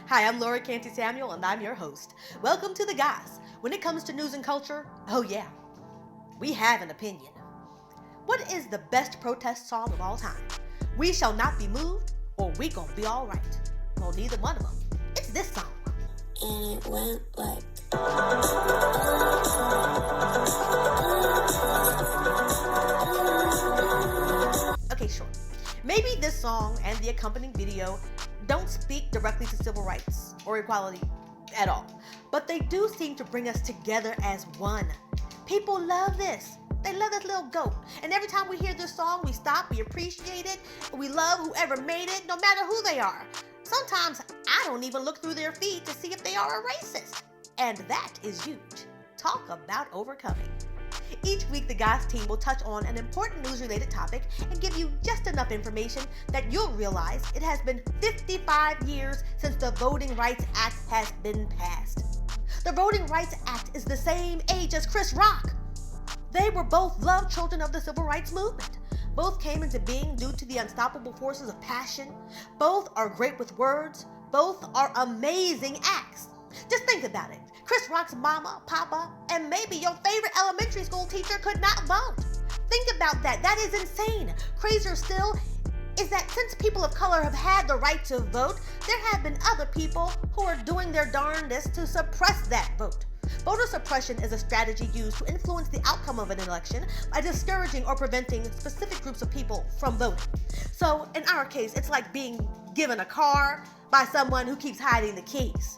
Hi, I'm Laura Canty Samuel, and I'm your host. Welcome to the Goss. When it comes to news and culture, oh yeah, we have an opinion. What is the best protest song of all time? We Shall Not Be Moved, or We Gon' Be Alright? Well, neither one of them. It's this song. And it went like... Okay, sure. Maybe this song and the accompanying video don't speak directly to civil rights or equality at all, but they do seem to bring us together as one. People love this. They love this little goat. And every time we hear this song, we stop, we appreciate it, we love whoever made it, no matter who they are. Sometimes I don't even look through their feed to see if they are a racist. And that is huge. Talk about overcoming. Each week, the Goss team will touch on an important news-related topic and give you just enough information that you'll realize it has been 55 years since the Voting Rights Act has been passed. The Voting Rights Act is the same age as Chris Rock. They were both love children of the civil rights movement. Both came into being due to the unstoppable forces of passion. Both are great with words. Both are amazing acts. Just think about it. Chris Rock's mama, papa, and maybe your favorite elementary school teacher could not vote. Think about that. That is insane. Crazier still is that since people of color have had the right to vote, there have been other people who are doing their darndest to suppress that vote. Voter suppression is a strategy used to influence the outcome of an election by discouraging or preventing specific groups of people from voting. So in our case, it's like being given a car by someone who keeps hiding the keys.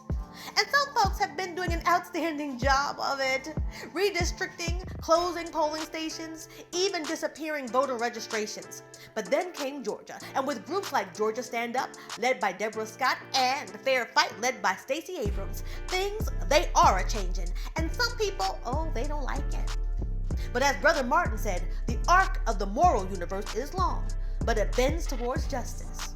And some folks have been doing an outstanding job of it. Redistricting, closing polling stations, even disappearing voter registrations. But then came Georgia, and with groups like Georgia Stand Up, led by Deborah Scott, and Fair Fight, led by Stacey Abrams, things, they are a-changing. And some people, they don't like it. But as Brother Martin said, the arc of the moral universe is long, but it bends towards justice.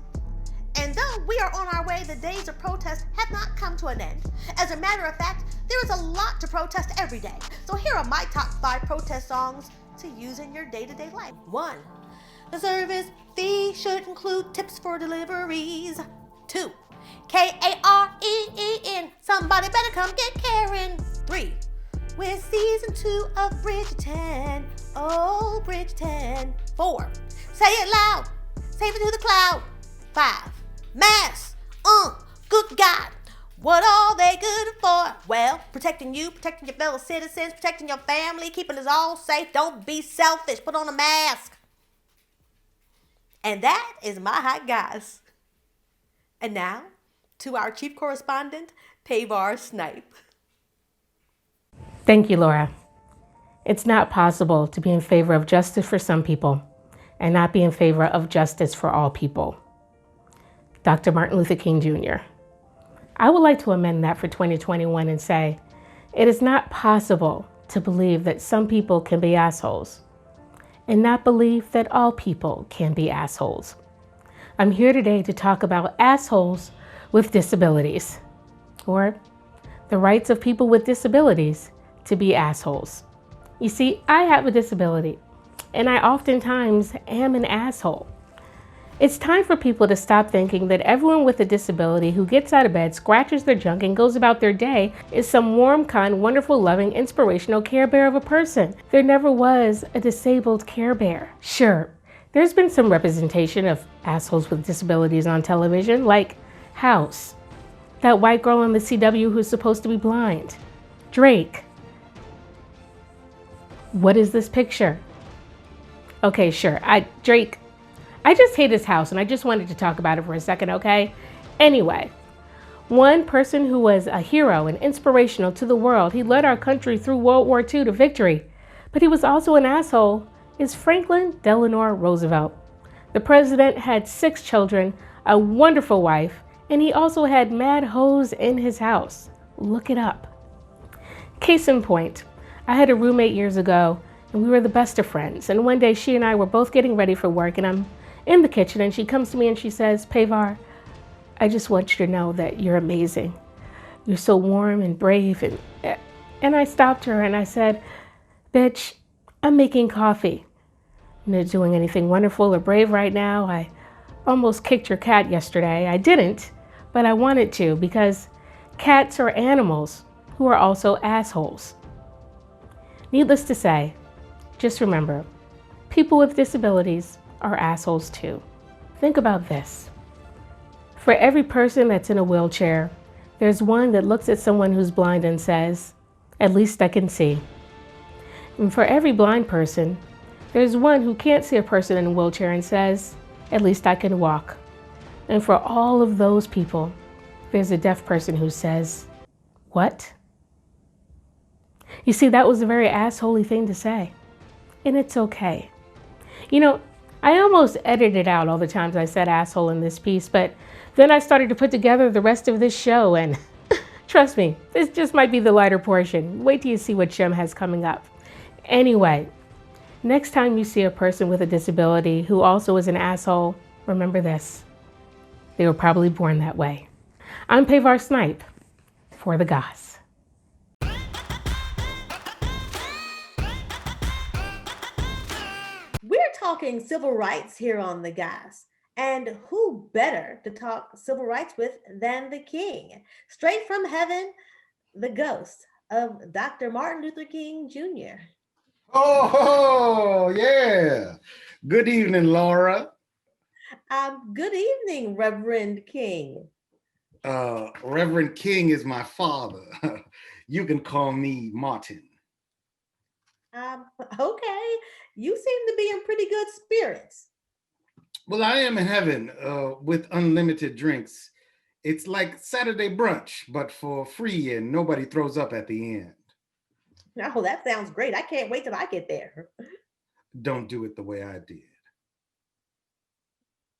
And though we are on our way, the days of protest have not come to an end. As a matter of fact, there is a lot to protest every day. So here are my top 5 protest songs to use in your day-to-day life. 1. The service fee should include tips for deliveries. 2. K-A-R-E-E-N. Somebody better come get Karen. 3. We're season 2 of Bridgerton. Oh, Bridgerton. 4. Say it loud. Save it to the cloud. 5. Masks, good God, what are they good for? Well, protecting you, protecting your fellow citizens, protecting your family, keeping us all safe. Don't be selfish, put on a mask. And that is my hot goss. And now, to our chief correspondent, Pavar Snipe. Thank you, Laura. It's not possible to be in favor of justice for some people and not be in favor of justice for all people. Dr. Martin Luther King Jr. I would like to amend that for 2021 and say, it is not possible to believe that some people can be assholes and not believe that all people can be assholes. I'm here today to talk about assholes with disabilities, or the rights of people with disabilities to be assholes. You see, I have a disability, and I oftentimes am an asshole. It's time for people to stop thinking that everyone with a disability who gets out of bed, scratches their junk, and goes about their day is some warm, kind, wonderful, loving, inspirational Care Bear of a person. There never was a disabled Care Bear. Sure, there's been some representation of assholes with disabilities on television, like House, that white girl on the CW who's supposed to be blind, Drake. What is this picture? Okay, sure, Drake. I just hate his house, and I just wanted to talk about it for a second, okay? Anyway, one person who was a hero and inspirational to the world, he led our country through World War II to victory, but he was also an asshole, is Franklin Delano Roosevelt. The president had 6 children, a wonderful wife, and he also had mad hoes in his house. Look it up. Case in point, I had a roommate years ago, and we were the best of friends, and one day she and I were both getting ready for work, and I'm in the kitchen, and she comes to me and she says, Pavar, I just want you to know that you're amazing. You're so warm and brave. And I stopped her and I said, bitch, I'm making coffee. I'm not doing anything wonderful or brave right now. I almost kicked your cat yesterday. I didn't, but I wanted to because cats are animals who are also assholes. Needless to say, just remember, people with disabilities are assholes too. Think about this. For every person that's in a wheelchair, there's one that looks at someone who's blind and says, "At least I can see." And for every blind person, there's one who can't see a person in a wheelchair and says, "At least I can walk." And for all of those people, there's a deaf person who says, "What?" You see, that was a very assholey thing to say. And it's okay. You know, I almost edited out all the times I said asshole in this piece, but then I started to put together the rest of this show, and trust me, this just might be the lighter portion. Wait till you see what Shem has coming up. Anyway, next time you see a person with a disability who also is an asshole, remember this. They were probably born that way. I'm Pavar Snipe for the Goss. We're talking civil rights here on the Goss. And who better to talk civil rights with than the king? Straight from heaven, the ghost of Dr. Martin Luther King Jr. Oh, yeah. Good evening, Laura. Good evening, Reverend King. Reverend King is my father. You can call me Martin. Okay, you seem to be in pretty good spirits. Well, I am in heaven with unlimited drinks. It's like Saturday brunch, but for free and nobody throws up at the end. Oh, that sounds great. I can't wait till I get there. Don't do it the way I did.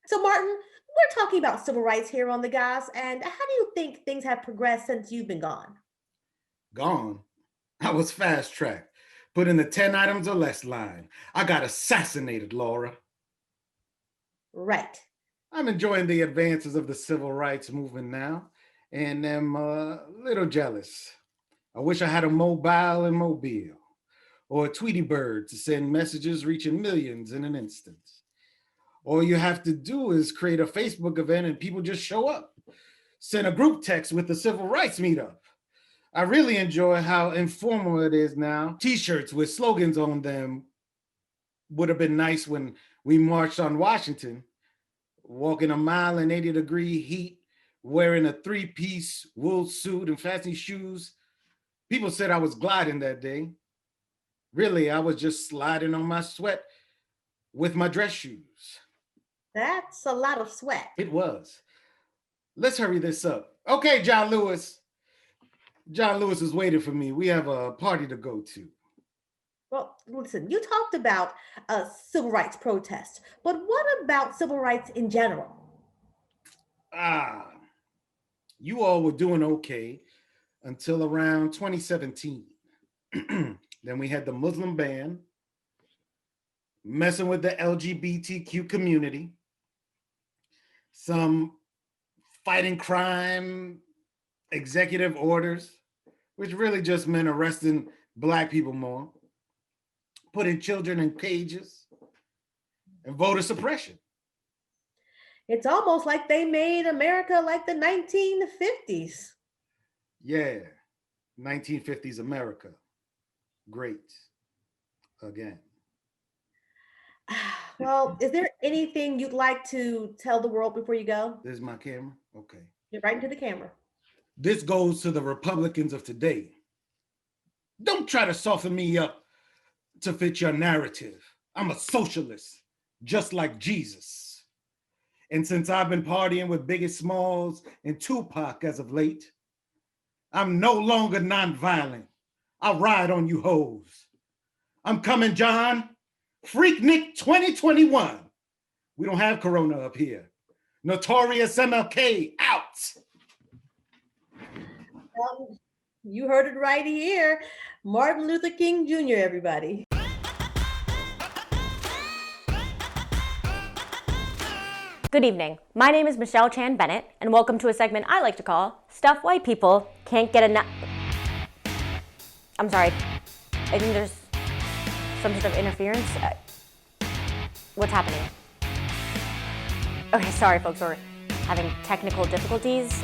So, Martin, we're talking about civil rights here on the Goss, and how do you think things have progressed since you've been gone? Gone? I was fast-tracked. Put in the 10 items or less line. I got assassinated, Laura. Right. I'm enjoying the advances of the civil rights movement now, and am a little jealous. I wish I had a mobile in Mobile, or a Tweety Bird to send messages reaching millions in an instant. All you have to do is create a Facebook event and people just show up. Send a group text with the civil rights meetup. I really enjoy how informal it is now. T-shirts with slogans on them would have been nice when we marched on Washington, walking a mile in 80-degree heat, wearing a 3-piece wool suit and fancy shoes. People said I was gliding that day. Really, I was just sliding on my sweat with my dress shoes. That's a lot of sweat. It was. Let's hurry this up. Okay, John Lewis. John Lewis is waiting for me. We have a party to go to. Well, listen, you talked about civil rights protests, but what about civil rights in general? You all were doing okay until around 2017. Then we had the Muslim ban, messing with the LGBTQ community, some fighting crime executive orders, which really just meant arresting Black people more, putting children in cages, and voter suppression. It's almost like they made America like the 1950s. Yeah, 1950s America. Great. Again. Well, is there anything you'd like to tell the world before you go? There's my camera. Okay. You're right into the camera. This goes to the Republicans of today. Don't try to soften me up to fit your narrative. I'm a socialist, just like Jesus. And since I've been partying with Biggie Smalls and Tupac as of late, I'm no longer nonviolent. I ride on you hoes. I'm coming, John. Freaknik 2021. We don't have Corona up here. Notorious MLK out. You heard it right here. Martin Luther King Jr., everybody. Good evening. My name is Michelle Chan Bennett, and welcome to a segment I like to call Stuff White People Can't Get Enough. I'm sorry. I think there's some sort of interference. What's happening? Okay, sorry, folks. having technical difficulties.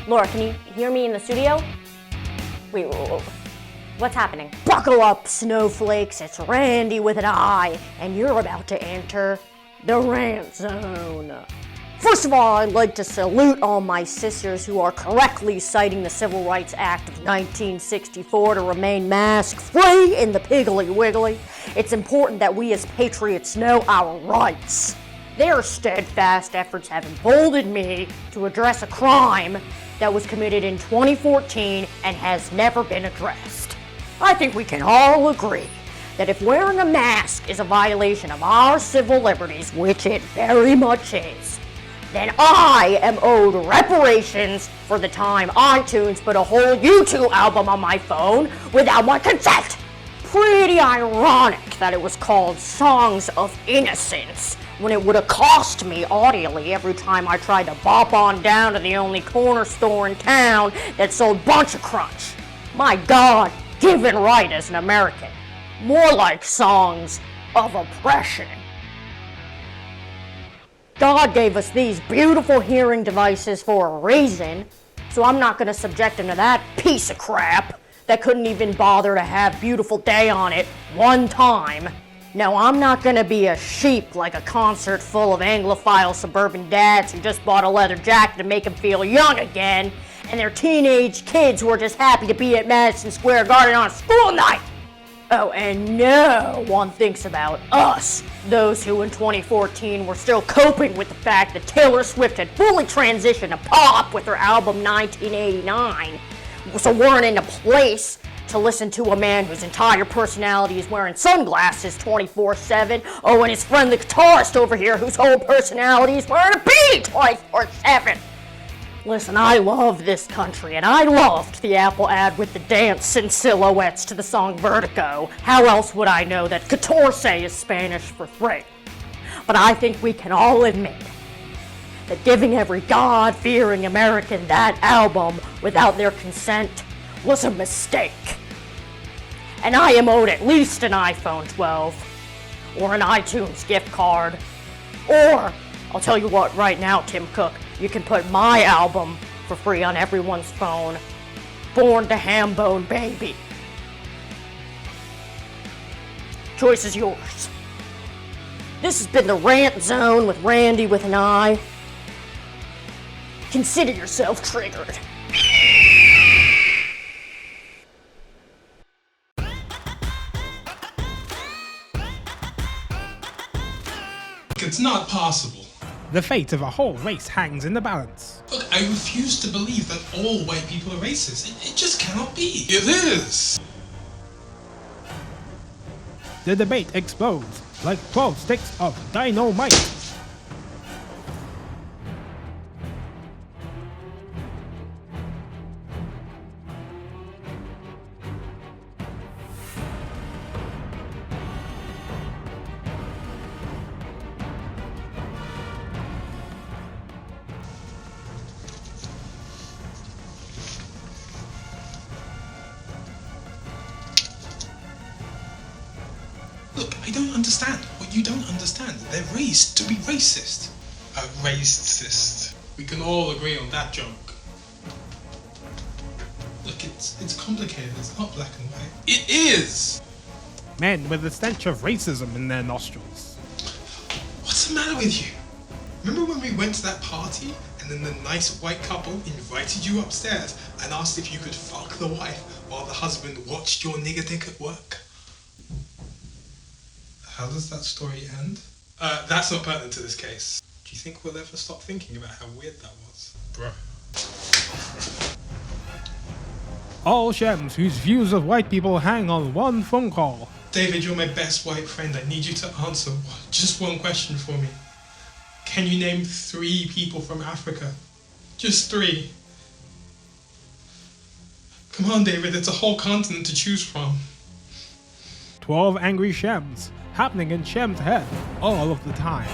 Laura, can you hear me in the studio? Wait, what's happening? Buckle up, snowflakes. It's Randy with an I, and you're about to enter the rant zone. First of all, I'd like to salute all my sisters who are correctly citing the Civil Rights Act of 1964 to remain mask-free in the Piggly Wiggly. It's important that we as patriots know our rights. Their steadfast efforts have emboldened me to address a crime that was committed in 2014 and has never been addressed. I think we can all agree that if wearing a mask is a violation of our civil liberties, which it very much is, then I am owed reparations for the time iTunes put a whole U2 album on my phone without my consent. Pretty ironic that it was called Songs of Innocence when it would have cost me audially every time I tried to bop on down to the only corner store in town that sold Bunch of Crunch. My God, given right as an American. More like songs of oppression. God gave us these beautiful hearing devices for a reason, so I'm not gonna subject him to that piece of crap that couldn't even bother to have Beautiful Day on it one time. No, I'm not gonna be a sheep like a concert full of Anglophile suburban dads who just bought a leather jacket to make them feel young again, and their teenage kids who are just happy to be at Madison Square Garden on a school night. Oh, and no one thinks about us, those who in 2014 were still coping with the fact that Taylor Swift had fully transitioned to pop with her album 1989, so weren't in a place to listen to a man whose entire personality is wearing sunglasses 24/7, oh, and his friend the guitarist over here whose whole personality is wearing a beanie 24/7. Listen, I love this country, and I loved the Apple ad with the dance and silhouettes to the song Vertigo. How else would I know that 14 is Spanish for three? But I think we can all admit that giving every God-fearing American that album without their consent was a mistake. And I am owed at least an iPhone 12, or an iTunes gift card, or, I'll tell you what right now, Tim Cook, you can put my album for free on everyone's phone, Born to Hambone Baby. Choice is yours. This has been the Rant Zone with Randy with an I. Consider yourself triggered. It's not possible. The fate of a whole race hangs in the balance. Look, I refuse to believe that all white people are racist. It just cannot be. It is. The debate explodes like 12 sticks of dynamite. Look, I don't understand what you don't understand. They're raised to be racist. A racist. We can all agree on that joke. Look, it's complicated. It's not black and white. It is! Men with the stench of racism in their nostrils. What's the matter with you? Remember when we went to that party and then the nice white couple invited you upstairs and asked if you could fuck the wife while the husband watched your nigger dick at work? How does that story end? That's not pertinent to this case. Do you think we'll ever stop thinking about how weird that was? Bruh. All Shems whose views of white people hang on one phone call. David, you're my best white friend. I need you to answer just one question for me. Can you name 3 people from Africa? Just 3. Come on, David, it's a whole continent to choose from. 12 angry Shems happening in Shem's head all of the time.